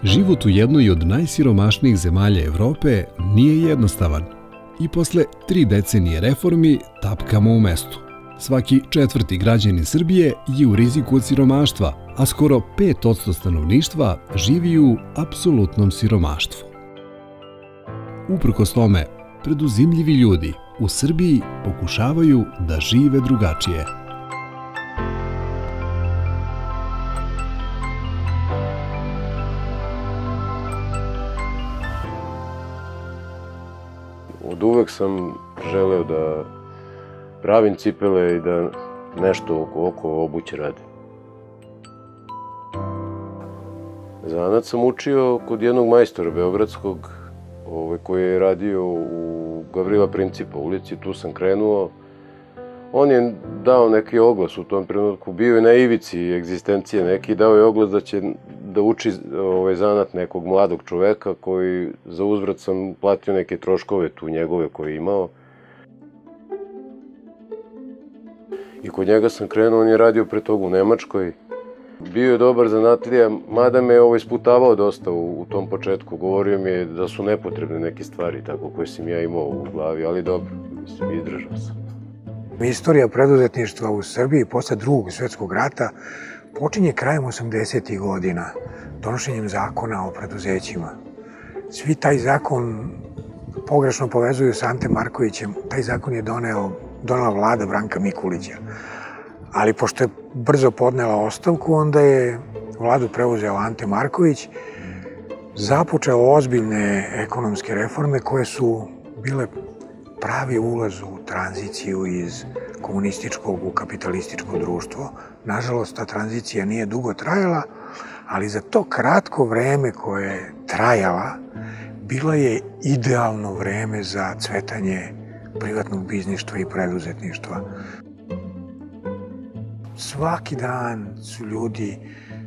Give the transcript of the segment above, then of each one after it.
Život u jednoj od najsiromašnijih zemalja Evrope nije jednostavan i posle 3 decenije reformi tapkamo u mestu. Svaki 4. građanin Srbije je u riziku od siromaštva, a skoro 5% stanovništva živi u apsolutnom siromaštvu. Uprkos tome, preduzimljivi ljudi u Srbiji pokušavaju da žive drugačije. Od uvek sam želeo da pravim cipele i da nešto oko obuće radim. Zanat sam učio kod jednog majstora beogradskog koji je radio u Gavrila Principa ulici, tu sam krenuo. On je dao neki oglas u tom trenutku, bio je na ivici egzistencije neki, dao je oglas da će da uči zanat nekog mladog čoveka koji za uzvrat sam platio neke troškove tu njegove koje je imao. I kod njega sam krenuo, on je radio pre toga u Nemačkoj. Bio je dobar zanatlija, mada me isputavao dosta u tom početku. Govorio mi je da su nepotrebne neke stvari tako koje sam ja imao u glavi, ali dobro, mislim, izdržao sam. Istorija preduzetništva u Srbiji posle Drugog svjetskog rata počinje krajem 80. godina, donošenjem zakona o preduzećima. Svi taj zakon pogrešno povezuju sa Ante Markovićem. Taj zakon je donela vlada Branka Mikulića. Ali pošto je brzo podnela ostavku, onda je vladu preuzeo Ante Marković, započeo ozbiljne ekonomske reforme koje su bile pravi ulaz u tranziciju iz komunističkog u kapitalističko društvo. Nažalost, ta tranzicija nije dugo trajala, ali za to kratko vreme koje je trajala, bilo je idealno vreme za cvetanje privatnog bizništva i preduzetništva. Svaki dan su ljudi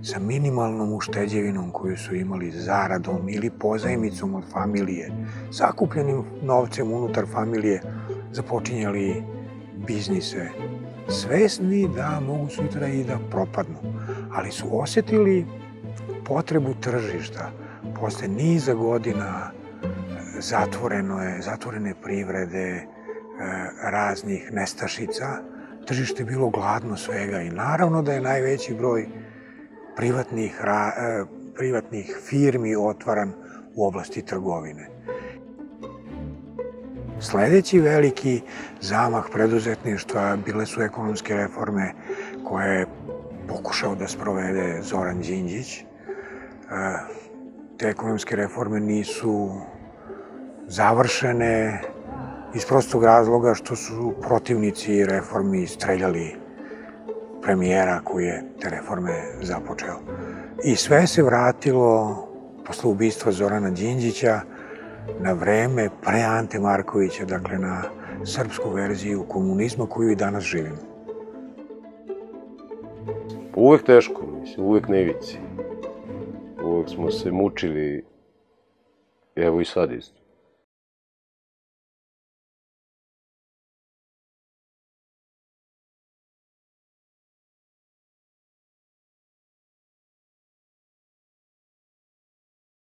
sa minimalnom ušteđevinom koju su imali zaradom ili pozajmicom od familije, sakupljenim novcem unutar familije, započinjali biznise, svesni da mogu sutra i da propadnu, ali su osetili potrebu tržišta. Posle niza godina zatvorene privrede, raznih nestašica, tržište je bilo gladno svega i naravno da je najveći broj privatnih firmi otvaran u oblasti trgovine. Sledeći veliki zamah preduzetništva bile su ekonomske reforme koje je pokušao da sprovede Zoran Đinđić. Te ekonomske reforme nisu završene iz prostog razloga što su protivnici reformi streljali premijera koji je te reforme započeo. I sve se vratilo posle ubistva Zorana Đinđića na vreme pre Ante Markovića, dakle na srpsku verziju komunizma koju i danas živimo. Uvek teško, mislim, uvek na ivici. Uvek smo se mučili, evo i sad isto.